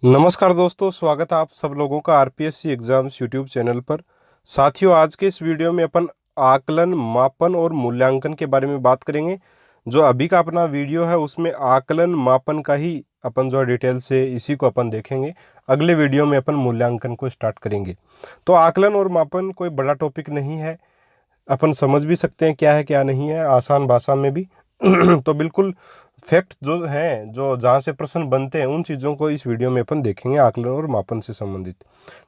नमस्कार दोस्तों, स्वागत है आप सब लोगों का आरपीएससी एग्जाम्स यूट्यूब चैनल पर। साथियों, आज के इस वीडियो में अपन आकलन, मापन और मूल्यांकन के बारे में बात करेंगे। जो अभी का अपना वीडियो है उसमें आकलन मापन का ही अपन जो डिटेल से इसी को अपन देखेंगे। अगले वीडियो में अपन मूल्यांकन को स्टार्ट करेंगे। तो आकलन और मापन कोई बड़ा टॉपिक नहीं है, अपन समझ भी सकते हैं क्या है क्या नहीं है, आसान भाषा में भी। तो बिल्कुल फैक्ट जो हैं, जो जहाँ से प्रश्न बनते हैं, उन चीज़ों को इस वीडियो में अपन देखेंगे आकलन और मापन से संबंधित।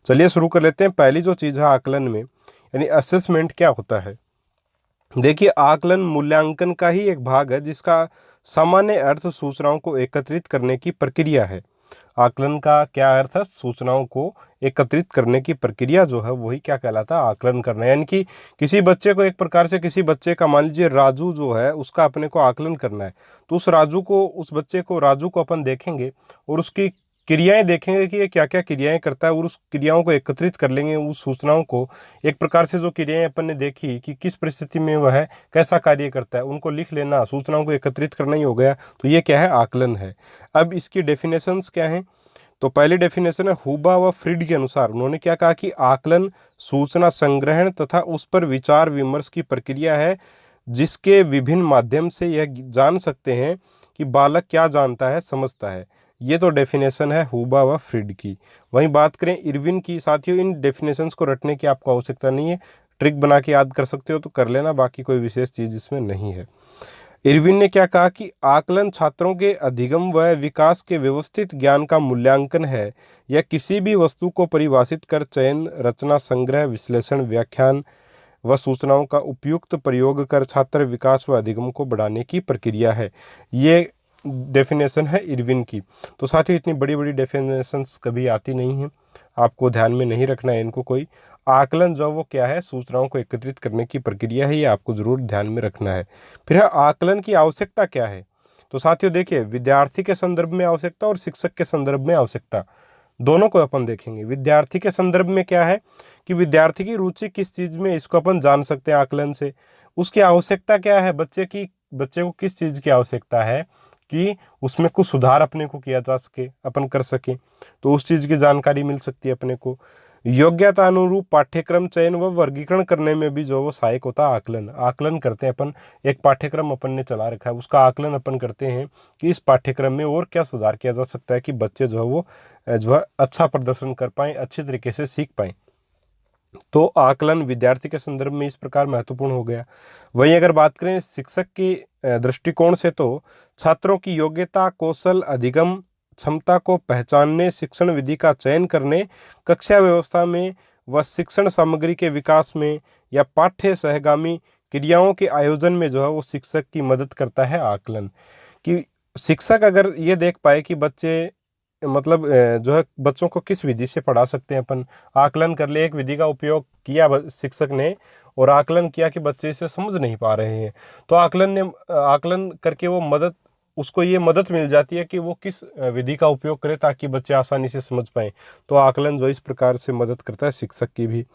चलिए शुरू कर लेते हैं। पहली जो चीज़ है आकलन में, यानी असेसमेंट, क्या होता है। देखिए, आकलन मूल्यांकन का ही एक भाग है जिसका सामान्य अर्थ सूचनाओं को एकत्रित करने की प्रक्रिया है। आकलन का क्या अर्थ है? सूचनाओं को एकत्रित करने की प्रक्रिया जो है वही क्या कहलाता है? आकलन करना। यानी कि किसी बच्चे को, एक प्रकार से किसी बच्चे का, मान लीजिए राजू जो है, उसका अपने को आकलन करना है। तो उस बच्चे को, राजू को अपन देखेंगे और उसकी क्रियाएं देखेंगे कि ये क्या क्या क्रियाएं करता है, और उस क्रियाओं को एकत्रित कर लेंगे। उस सूचनाओं को, एक प्रकार से जो क्रियाएं अपन ने देखी कि किस परिस्थिति में वह कैसा कार्य करता है, उनको लिख लेना, सूचनाओं को एकत्रित करना ही हो गया। तो ये क्या है? आकलन है। अब इसकी डेफिनेशंस क्या हैं? तो पहली डेफिनेशन है हुबा व फ्रीड के अनुसार। उन्होंने क्या कहा कि आकलन सूचना संग्रहण तथा उस पर विचार विमर्श की प्रक्रिया है जिसके विभिन्न माध्यम से यह जान सकते हैं कि बालक क्या जानता है, समझता है। ये तो डेफिनेशन है हुबा व फ्रीड की। वहीं बात करें इरविन की, साथियों इन डेफिनेशंस को रटने की आपको आवश्यकता नहीं है, ट्रिक बना के याद कर सकते हो तो कर लेना, बाकी कोई विशेष चीज़ इसमें नहीं है। इरविन ने क्या कहा कि आकलन छात्रों के अधिगम व विकास के व्यवस्थित ज्ञान का मूल्यांकन है। यह किसी भी वस्तु को परिभाषित कर चयन, रचना, संग्रह, विश्लेषण, व्याख्यान व सूचनाओं का उपयुक्त प्रयोग कर छात्र विकास व अधिगम को बढ़ाने की प्रक्रिया है। ये डेफिनेशन है इरविन की। तो साथियों, इतनी बड़ी बड़ी डेफिनेशंस कभी आती नहीं हैं, आपको ध्यान में नहीं रखना है इनको कोई। आकलन जो वो क्या है? सूचनाओं को एकत्रित करने की प्रक्रिया है, ये आपको जरूर ध्यान में रखना है। फिर है आकलन की आवश्यकता क्या है। तो साथियों देखिए, विद्यार्थी के संदर्भ में आवश्यकता और शिक्षक के संदर्भ में आवश्यकता, दोनों को अपन देखेंगे। विद्यार्थी के संदर्भ में क्या है कि विद्यार्थी की रुचि किस चीज़ में, इसको अपन जान सकते हैं आकलन से। उसकी आवश्यकता क्या है? बच्चे को किस चीज़ की आवश्यकता है कि उसमें कुछ सुधार अपने को किया जा सके, अपन कर सकें, तो उस चीज़ की जानकारी मिल सकती है अपने को। योग्यता अनुरूप पाठ्यक्रम चयन व वर्गीकरण करने में भी जो वो सहायक होता है आकलन। आकलन करते हैं अपन, एक पाठ्यक्रम अपन ने चला रखा है, उसका आकलन अपन करते हैं कि इस पाठ्यक्रम में और क्या सुधार किया जा सकता है कि बच्चे जो है अच्छा प्रदर्शन कर पाएँ, अच्छी तरीके से सीख पाएँ। तो आकलन विद्यार्थी के संदर्भ में इस प्रकार महत्वपूर्ण हो गया। वहीं अगर बात करें शिक्षक की दृष्टिकोण से, तो छात्रों की योग्यता, कौशल, अधिगम क्षमता को पहचानने, शिक्षण विधि का चयन करने, कक्षा व्यवस्था में व शिक्षण सामग्री के विकास में या पाठ्य सहगामी क्रियाओं के आयोजन में जो है वो शिक्षक की मदद करता है आकलन। कि शिक्षक अगर ये देख पाए कि बच्चे, मतलब जो है बच्चों को किस विधि से पढ़ा सकते हैं अपन, आकलन कर ले। एक विधि का उपयोग किया शिक्षक ने और आकलन किया कि बच्चे इसे समझ नहीं पा रहे हैं, तो आकलन करके वो उसको ये मदद मिल जाती है कि वो किस विधि का उपयोग करे ताकि बच्चे आसानी से समझ पाएँ। तो आकलन जो इस प्रकार से मदद करता है शिक्षक की भी।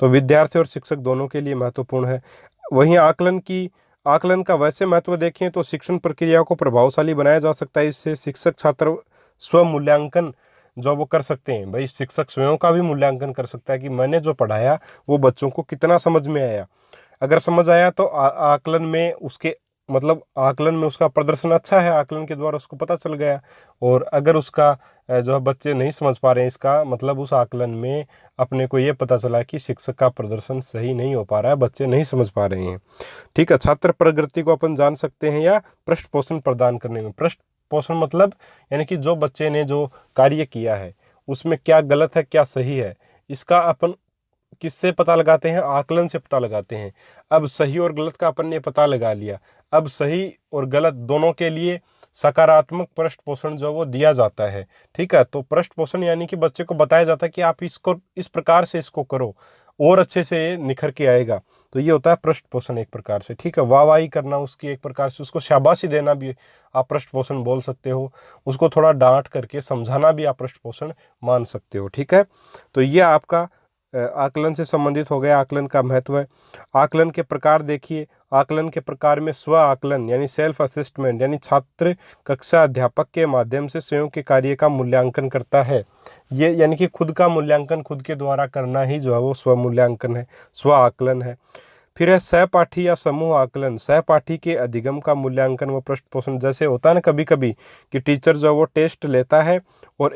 तो विद्यार्थी और शिक्षक दोनों के लिए महत्वपूर्ण है। वहीं आकलन का वैसे महत्व देखें तो शिक्षण प्रक्रिया को प्रभावशाली बनाया जा सकता है। इससे शिक्षक छात्र स्व मूल्यांकन जो वो कर सकते हैं। भाई, शिक्षक स्वयं का भी मूल्यांकन कर सकता है कि मैंने जो पढ़ाया वो बच्चों को कितना समझ में आया। अगर समझ आया तो आकलन में उसका प्रदर्शन अच्छा है, आकलन के द्वारा उसको पता चल गया। और अगर उसका जो है बच्चे नहीं समझ पा रहे हैं, इसका मतलब उस आकलन में अपने को ये पता चला कि शिक्षक का प्रदर्शन सही नहीं हो पा रहा है, बच्चे नहीं समझ पा रहे हैं। ठीक है, छात्र प्रगति को अपन जान सकते हैं या पृष्ठ पोषण प्रदान करने में। पृष्ठ पोषण मतलब यानी कि जो बच्चे ने जो कार्य किया है उसमें क्या गलत है, क्या सही है, इसका अपन किससे पता लगाते हैं? आकलन से पता लगाते हैं। अब सही और गलत का अपन ने पता लगा लिया, अब सही और गलत दोनों के लिए सकारात्मक पृष्ठ पोषण जो वो दिया जाता है। ठीक है, तो पृष्ठ पोषण यानी कि बच्चे को बताया जाता है कि आप इसको इस प्रकार से इसको करो और अच्छे से निखर के आएगा। तो ये होता है पृष्ठ पोषण एक प्रकार से। ठीक है, वाहवाही करना उसकी, एक प्रकार से उसको शाबाशी देना भी आप पृष्ठ पोषण बोल सकते हो। उसको थोड़ा डांट करके समझाना भी आप पृष्ठ पोषण मान सकते हो। ठीक है, तो ये आपका आकलन से संबंधित हो गया, आकलन का महत्व है। आकलन के प्रकार देखिए, आकलन के प्रकार में स्व आकलन यानी सेल्फ असेसमेंट, यानी छात्र कक्षा अध्यापक के माध्यम से स्वयं के कार्य का मूल्यांकन करता है। ये यानी कि खुद का मूल्यांकन खुद के द्वारा करना ही जो है वो स्व मूल्यांकन है, स्व आकलन है। फिर है सहपाठी या समूह आकलन। सहपाठी के अधिगम का मूल्यांकन व पृष्ठपोषण, जैसे होता है ना कभी कभी कि टीचर जो है वो टेस्ट लेता है और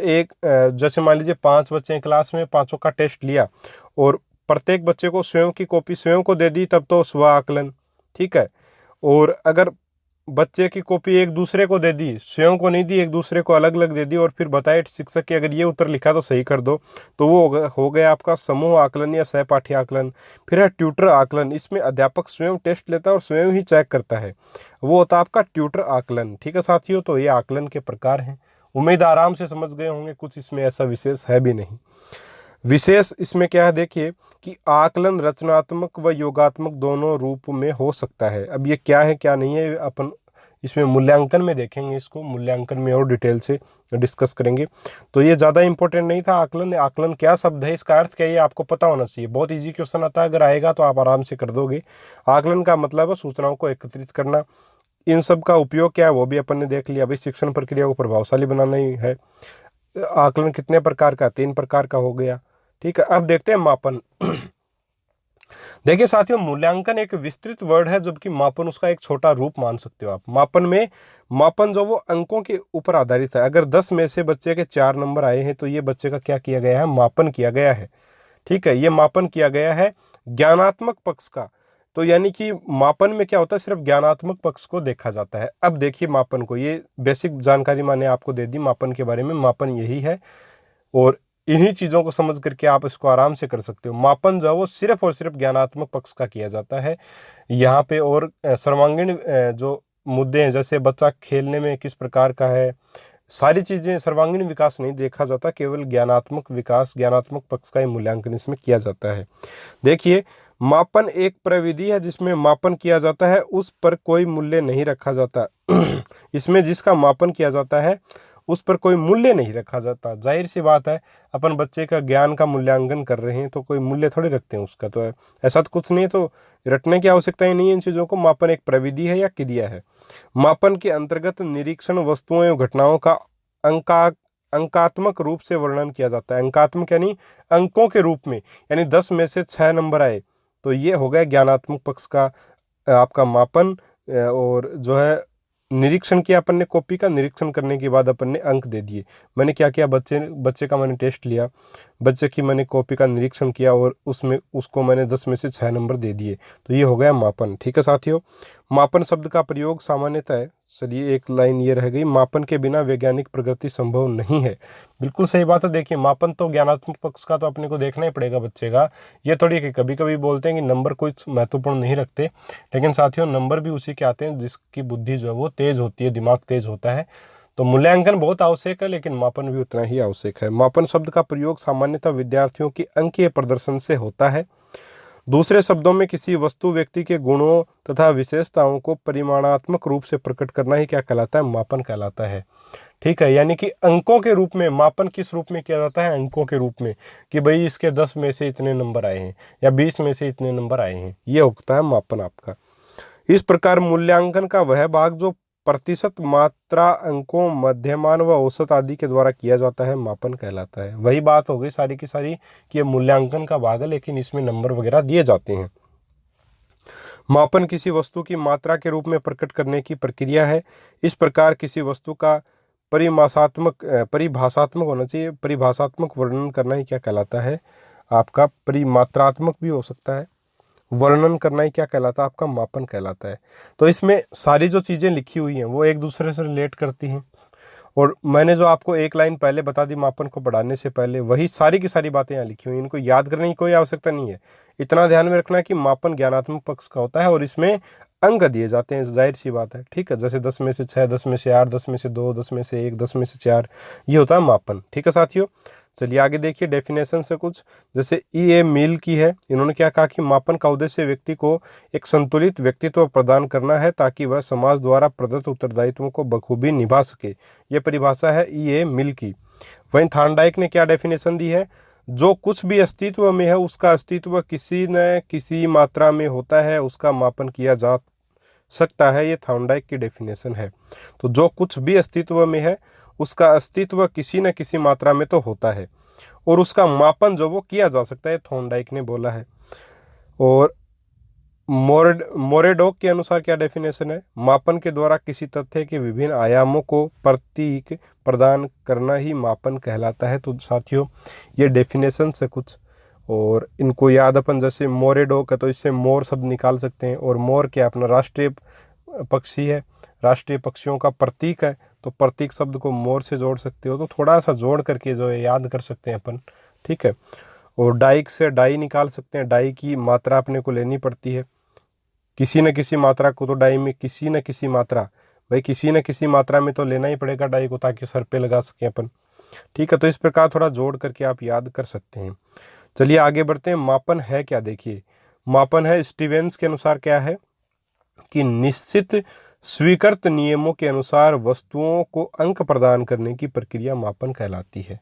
जैसे मान लीजिए 5 बच्चे हैं क्लास में, 5 का टेस्ट लिया और प्रत्येक बच्चे को स्वयं की कॉपी स्वयं को दे दी, तब तो स्व आकलन, ठीक है। और अगर बच्चे की कॉपी एक दूसरे को दे दी, स्वयं को नहीं दी, एक दूसरे को अलग अलग दे दी और फिर बताए शिक्षक कि अगर ये उत्तर लिखा तो सही कर दो, तो वो हो गया आपका समूह आकलन या सहपाठी आकलन। फिर है ट्यूटर आकलन। इसमें अध्यापक स्वयं टेस्ट लेता है और स्वयं ही चेक करता है, वो होता है आपका ट्यूटर आकलन। ठीक है साथियों, तो ये आकलन के प्रकार हैं। उम्मीद आराम से समझ गए होंगे, कुछ इसमें ऐसा विशेष है भी नहीं। विशेष इसमें क्या है देखिए कि आकलन रचनात्मक व योगात्मक दोनों रूप में हो सकता है। अब ये क्या है क्या नहीं है अपन इसमें मूल्यांकन में देखेंगे, इसको मूल्यांकन में और डिटेल से डिस्कस करेंगे। तो ये ज़्यादा इंपॉर्टेंट नहीं था आकलन। आकलन क्या शब्द है, इसका अर्थ क्या है, ये आपको पता होना चाहिए। बहुत इजी क्वेश्चन आता है, अगर आएगा तो आप आराम से कर दोगे। आकलन का मतलब है सूचनाओं को एकत्रित करना। इन सब का उपयोग क्या है वो भी अपन ने देख लिया। भाई शिक्षण प्रक्रिया को प्रभावशाली बनाना ही है। आकलन कितने प्रकार का, 3 प्रकार का हो गया, ठीक है। अब देखते हैं मापन। देखिए साथियों, मूल्यांकन एक विस्तृत वर्ड है, जबकि मापन उसका एक छोटा रूप मान सकते हो आप। मापन जो वो अंकों के ऊपर आधारित है। अगर 10 में से बच्चे के 4 नंबर आए हैं तो ये बच्चे का क्या किया गया है, मापन किया गया है, ठीक है। ये मापन किया गया है ज्ञानात्मक पक्ष का। तो यानी कि मापन में क्या होता है, सिर्फ ज्ञानात्मक पक्ष को देखा जाता है। अब देखिए मापन को, ये बेसिक जानकारी मैंने आपको दे दी मापन के बारे में। मापन यही है और इन्हीं चीज़ों को समझ करके आप इसको आराम से कर सकते हो। मापन जो है वो सिर्फ और सिर्फ ज्ञानात्मक पक्ष का किया जाता है यहाँ पे। और सर्वांगीण जो मुद्दे हैं, जैसे बच्चा खेलने में किस प्रकार का है, सारी चीज़ें, सर्वांगीण विकास नहीं देखा जाता, केवल ज्ञानात्मक विकास, ज्ञानात्मक पक्ष का ही मूल्यांकन इसमें किया जाता है। देखिए, मापन एक प्रविधि है जिसमें मापन किया जाता है, उस पर कोई मूल्य नहीं रखा जाता। इसमें जिसका मापन किया जाता है उस पर कोई मूल्य नहीं रखा जाता। जाहिर सी बात है, अपन बच्चे का ज्ञान का मूल्यांकन कर रहे हैं तो कोई मूल्य थोड़ी रखते हैं उसका, तो ऐसा तो कुछ नहीं, तो रटने की आवश्यकता ही नहीं है इन चीज़ों को। मापन एक प्रविधि है या क्रिया है। मापन के अंतर्गत निरीक्षण वस्तुओं एवं घटनाओं का अंकात्मक रूप से वर्णन किया जाता है। अंकात्मक यानी अंकों के रूप में, यानी 10 में से 6 नंबर आए तो ये हो गया ज्ञानात्मक पक्ष का आपका मापन। और जो है निरीक्षण किया अपन ने, कॉपी का निरीक्षण करने के बाद अपन ने अंक दे दिए। मैंने क्या किया, बच्चे का मैंने टेस्ट लिया, बच्चे की मैंने कॉपी का निरीक्षण किया और उसको मैंने 10 में से 6 नंबर दे दिए, तो ये हो गया मापन। ठीक है साथियों, मापन शब्द का प्रयोग सामान्यतः है। चलिए एक लाइन ये रह गई, मापन के बिना वैज्ञानिक प्रगति संभव नहीं है। बिल्कुल सही बात है। देखिए, मापन तो ज्ञानात्मक पक्ष का तो अपने को देखना ही पड़ेगा बच्चे का। ये थोड़ी कि कभी कभी बोलते हैं कि नंबर कोई महत्वपूर्ण नहीं रखते, लेकिन साथियों नंबर भी उसी के आते हैं जिसकी बुद्धि जो है वो तेज होती है, दिमाग तेज होता है। तो मूल्यांकन बहुत आवश्यक है, लेकिन मापन भी उतना ही आवश्यक है। मापन शब्द का प्रयोग सामान्यतः विद्यार्थियों के अंकीय प्रदर्शन से होता है। दूसरे शब्दों में किसी वस्तु, व्यक्ति के गुणों तथा विशेषताओं को परिमाणात्मक रूप से प्रकट करना ही क्या कहलाता है, मापन कहलाता है। ठीक है, यानी कि अंकों के रूप में मापन किस रूप में किया जाता है, अंकों के रूप में, कि भाई इसके 10 में से इतने नंबर आए हैं या 20 में से इतने नंबर आए हैं, ये होता है मापन आपका। इस प्रकार मूल्यांकन का वह भाग जो प्रतिशत, मात्रा, अंकों, मध्यमान व औसत आदि के द्वारा किया जाता है, मापन कहलाता है। वही बात हो गई सारी की सारी कि ये मूल्यांकन का भाग है, लेकिन इसमें नंबर वगैरह दिए जाते हैं। मापन किसी वस्तु की मात्रा के रूप में प्रकट करने की प्रक्रिया है। इस प्रकार किसी वस्तु का परिभाषात्मक होना चाहिए। परिभाषात्मक वर्णन करना ही क्या कहलाता है आपका, परिमात्रात्मक भी हो सकता है, वर्णन करना ही क्या कहलाता है आपका, मापन कहलाता है। तो इसमें सारी जो चीज़ें लिखी हुई हैं वो एक दूसरे से रिलेट करती हैं। और मैंने जो आपको एक लाइन पहले बता दी मापन को पढ़ाने से पहले, वही सारी की सारी बातें यहाँ लिखी हुई हैं। इनको याद करने की कोई आवश्यकता नहीं है। इतना ध्यान में रखना है कि मापन ज्ञानात्मक पक्ष का होता है और इसमें अंक दिए जाते हैं, जाहिर सी बात है। ठीक है, जैसे 10 में से 6, 10 में से 8, 10 में से 2, 10 में से 1, 10 में से 4, ये होता है मापन। ठीक है साथियों, चलिए आगे देखिए डेफिनेशन से कुछ। जैसे E.A. मिल की है, इन्होंने क्या कहा कि मापन का उद्देश्य व्यक्ति को एक संतुलित व्यक्तित्व प्रदान करना है ताकि वह समाज द्वारा प्रदत्त उत्तरदायित्वों को बखूबी निभा सके। यह परिभाषा है E.A. मिल की। वहीं थॉर्नडाइक ने क्या डेफिनेशन दी है, जो कुछ भी अस्तित्व में है उसका अस्तित्व किसी न किसी मात्रा में होता है, उसका मापन किया जा सकता है। ये थॉर्नडाइक की डेफिनेशन है। तो जो कुछ भी अस्तित्व में है उसका अस्तित्व किसी न किसी मात्रा में तो होता है और उसका मापन जो वो किया जा सकता है, थॉर्नडाइक ने बोला है। और मोरेडोक के अनुसार क्या डेफिनेशन है, मापन के द्वारा किसी तथ्य के विभिन्न आयामों को प्रतीक प्रदान करना ही मापन कहलाता है। तो साथियों ये डेफिनेशन से कुछ, और इनको याद अपन जैसे मोरेडोक है तो इससे मोर शब्द निकाल सकते हैं। और मोर क्या अपना राष्ट्रीय पक्षी है, राष्ट्रीय पक्षियों का प्रतीक है, तो प्रतीक शब्द को मोर से जोड़ सकते हो। तो थोड़ा सा जोड़ करके जो है याद कर सकते हैं अपन, ठीक है। और डाइक से डाई निकाल सकते हैं, डाई की मात्रा अपने को लेनी पड़ती है, किसी न किसी मात्रा को, तो डाई में किसी न किसी मात्रा, भाई किसी न किसी मात्रा में तो लेना ही पड़ेगा डाई को ताकि सर पे लगा सकें अपन, ठीक है। तो इस प्रकार थोड़ा जोड़ करके आप याद कर सकते हैं। चलिए आगे बढ़ते हैं। मापन है क्या, देखिए मापन है स्टीवेंस के अनुसार क्या है कि निश्चित स्वीकृत नियमों के अनुसार वस्तुओं को अंक प्रदान करने की प्रक्रिया मापन कहलाती है।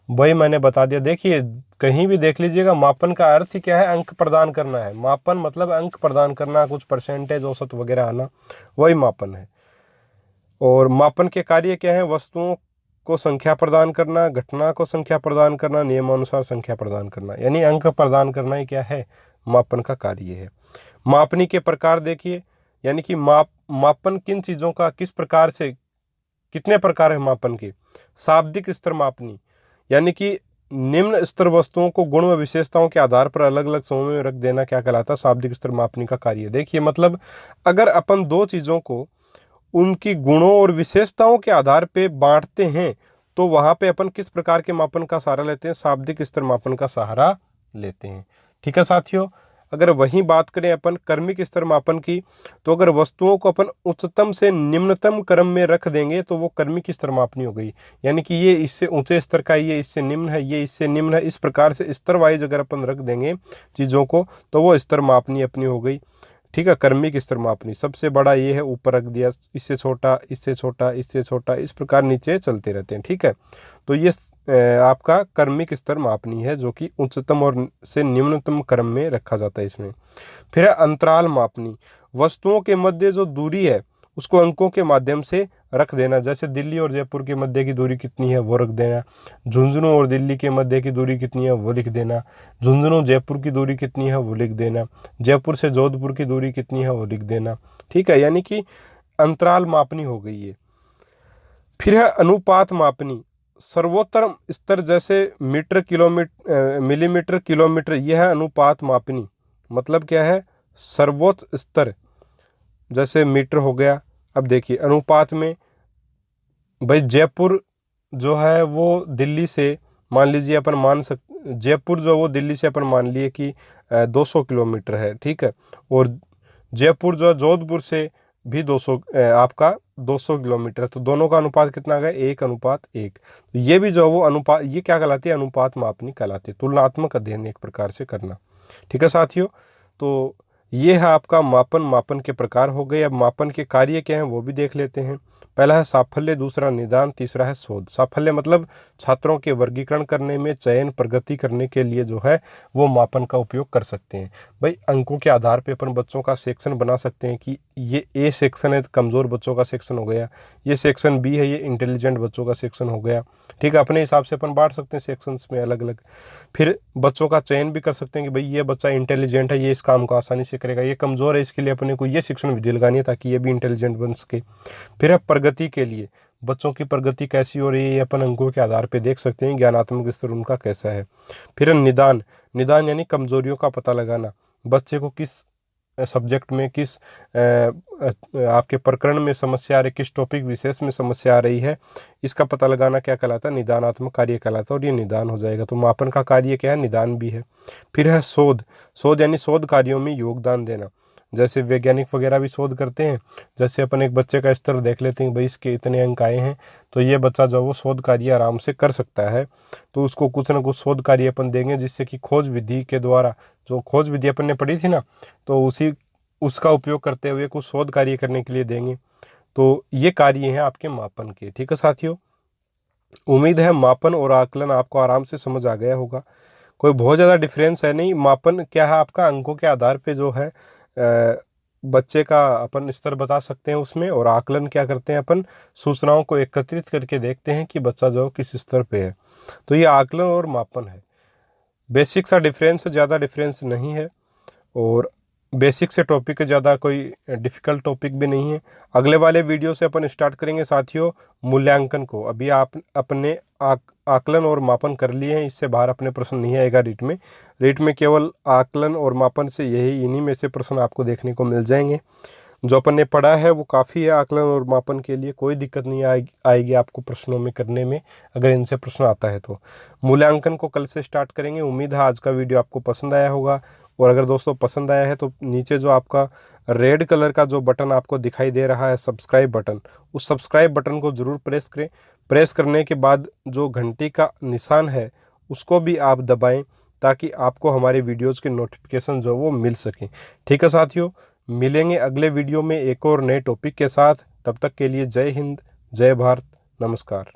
वही मैंने बता दिया, देखिए कहीं भी देख लीजिएगा मापन का अर्थ ही क्या है, अंक प्रदान करना है। मापन मतलब अंक प्रदान करना, कुछ परसेंटेज औसत वगैरह आना, वही मापन है। और मापन के कार्य क्या है, वस्तुओं को संख्या प्रदान करना, घटना को संख्या प्रदान करना, नियमानुसार संख्या प्रदान करना, यानी अंक प्रदान करना ही क्या है, मापन का कार्य है। मापनी के प्रकार देखिए, यानी कि मापन किन चीज़ों का किस प्रकार से, कितने प्रकार है मापन के। शाब्दिक स्तर मापनी, यानी कि निम्न स्तर वस्तुओं को गुण व विशेषताओं के आधार पर अलग अलग समूह में रख देना क्या कहलाता है, शाब्दिक स्तर मापनी का कार्य। देखिए मतलब अगर अपन दो चीज़ों को उनकी गुणों और विशेषताओं के आधार पे बांटते हैं तो वहाँ पे अपन किस प्रकार के मापन का सहारा लेते हैं, शाब्दिक स्तर मापन का सहारा लेते हैं, ठीक है साथियों। अगर वहीं बात करें अपन कर्मिक स्तर मापन की, तो अगर वस्तुओं को अपन उच्चतम से निम्नतम क्रम में रख देंगे तो वो कर्मिक स्तर मापनी हो गई, यानी कि ये इससे ऊंचे स्तर का, ये इससे निम्न है, ये इससे निम्न है, इस प्रकार से स्तर वाइज अगर अपन रख देंगे चीज़ों को तो वो स्तर मापनी अपनी हो गई, ठीक है। कर्मिक स्तर मापनी सबसे बड़ा ये है, ऊपर रख दिया, इससे छोटा, इससे छोटा, इससे छोटा, इस प्रकार नीचे चलते रहते हैं, ठीक है। तो ये आपका कर्मिक स्तर मापनी है जो कि उच्चतम और से निम्नतम क्रम में रखा जाता है इसमें। फिर है अंतराल मापनी, वस्तुओं के मध्य जो दूरी है उसको अंकों के माध्यम से रख देना, जैसे दिल्ली और जयपुर के मध्य की दूरी कितनी है वो रख देना, झुंझुनू और दिल्ली के मध्य की दूरी कितनी है वो लिख देना, झुंझुनू जयपुर की दूरी कितनी है वो लिख देना, जयपुर से जोधपुर की दूरी कितनी है वो लिख देना, ठीक है। यानी कि अंतराल मापनी हो गई है। फिर है अनुपात मापनी, सर्वोत्तम स्तर जैसे मीटर, किलोमीटर, मिलीमीटर, किलोमीटर, यह है अनुपात मापनी। मतलब क्या है, सर्वोच्च स्तर जैसे मीटर हो गया। अब देखिए अनुपात में भाई जयपुर जो है वो दिल्ली से, मान लीजिए अपन जयपुर जो वो दिल्ली से अपन मान लिए कि 200 किलोमीटर है, ठीक है। और जयपुर जो है जोधपुर से भी 200 आपका 200 किलोमीटर है, तो दोनों का अनुपात कितना आ गया, 1:1। तो ये भी जो है वो अनुपात, ये क्या कहलाती है, अनुपात मापनी कहलाती है, तुलनात्मक अध्ययन एक प्रकार से करना, ठीक है साथियों। तो ये है आपका मापन, मापन के प्रकार हो गए। अब मापन के कार्य क्या हैं वो भी देख लेते हैं। पहला है साफल्य, दूसरा निदान, तीसरा है शोध। साफल्य मतलब छात्रों के वर्गीकरण करने में, चयन, प्रगति करने के लिए जो है वो मापन का उपयोग कर सकते हैं। भाई अंकों के आधार पे अपन बच्चों का सेक्शन बना सकते हैं कि ये ए सेक्शन है तो कमज़ोर बच्चों का सेक्शन हो गया, ये सेक्शन बी है, ये इंटेलिजेंट बच्चों का सेक्शन हो गया, ठीक है। अपने हिसाब से अपन बांट सकते हैं सेक्शंस में अलग अलग। फिर बच्चों का चयन भी कर सकते हैं कि भाई ये बच्चा इंटेलिजेंट है, ये इस काम को आसानी से करेगा, ये कमज़ोर है, इसके लिए अपने को ये शिक्षण विधि लगानी है ताकि ये भी इंटेलिजेंट बन सके। फिर है प्रगति के लिए, बच्चों की प्रगति कैसी हो रही है ये अपन अंकों के आधार पे देख सकते हैं, ज्ञानात्मक स्तर उनका कैसा है। फिर है निदान, निदान यानी कमजोरियों का पता लगाना, बच्चे को किस सब्जेक्ट में, किस आपके प्रकरण में समस्या आ रही, किस टॉपिक विशेष में समस्या आ रही है, इसका पता लगाना क्या कहलाता है, निदानात्मक कार्य कहलाता है, और ये निदान हो जाएगा। तो मापन का कार्य क्या है, निदान भी है। फिर है शोध, शोध यानी शोध कार्यों में योगदान देना, जैसे वैज्ञानिक वगैरह भी शोध करते हैं। जैसे अपन एक बच्चे का स्तर देख लेते हैं, भाई इसके इतने अंक आए हैं, तो ये बच्चा जो वो शोध कार्य आराम से कर सकता है, तो उसको कुछ ना कुछ शोध कार्य अपन देंगे जिससे कि खोज विधि के द्वारा, जो खोज विधि अपन ने पढ़ी थी ना, तो उसका उपयोग करते हुए कुछ शोध कार्य करने के लिए देंगे। तो ये कार्य हैं आपके मापन के, ठीक है साथियों। उम्मीद है मापन और आकलन आपको आराम से समझ आ गया होगा। कोई बहुत ज़्यादा डिफरेंस है नहीं। मापन क्या है, आपका अंकों के आधार पे जो है बच्चे का अपन स्तर बता सकते हैं उसमें, और आकलन क्या करते हैं, अपन सूचनाओं को एकत्रित करके देखते हैं कि बच्चा जो किस स्तर पे है। तो ये आकलन और मापन है। बेसिक सा डिफरेंस है, ज़्यादा डिफरेंस नहीं है, और बेसिक से टॉपिक है, ज़्यादा कोई डिफ़िकल्ट टॉपिक भी नहीं है। अगले वाले वीडियो से अपन स्टार्ट करेंगे साथियों मूल्यांकन को। अभी आप अपने आकलन और मापन कर लिए हैं, इससे बाहर अपने प्रश्न नहीं आएगा रीट में। रीट में केवल आकलन और मापन से इन्हीं में से प्रश्न आपको देखने को मिल जाएंगे। जो अपन ने पढ़ा है वो काफ़ी है आकलन और मापन के लिए, कोई दिक्कत नहीं आएगी आपको प्रश्नों में करने में, अगर इनसे प्रश्न आता है तो। मूल्यांकन को कल से स्टार्ट करेंगे। उम्मीद है आज का वीडियो आपको पसंद आया होगा, और अगर दोस्तों पसंद आया है तो नीचे जो आपका रेड कलर का जो बटन आपको दिखाई दे रहा है सब्सक्राइब बटन, उस सब्सक्राइब बटन को ज़रूर प्रेस करें। प्रेस करने के बाद जो घंटी का निशान है उसको भी आप दबाएं, ताकि आपको हमारे वीडियोज़ के नोटिफिकेशन जो वो मिल सकें। ठीक है साथियों, मिलेंगे अगले वीडियो में एक और नए टॉपिक के साथ। तब तक के लिए जय हिंद, जय भारत, नमस्कार।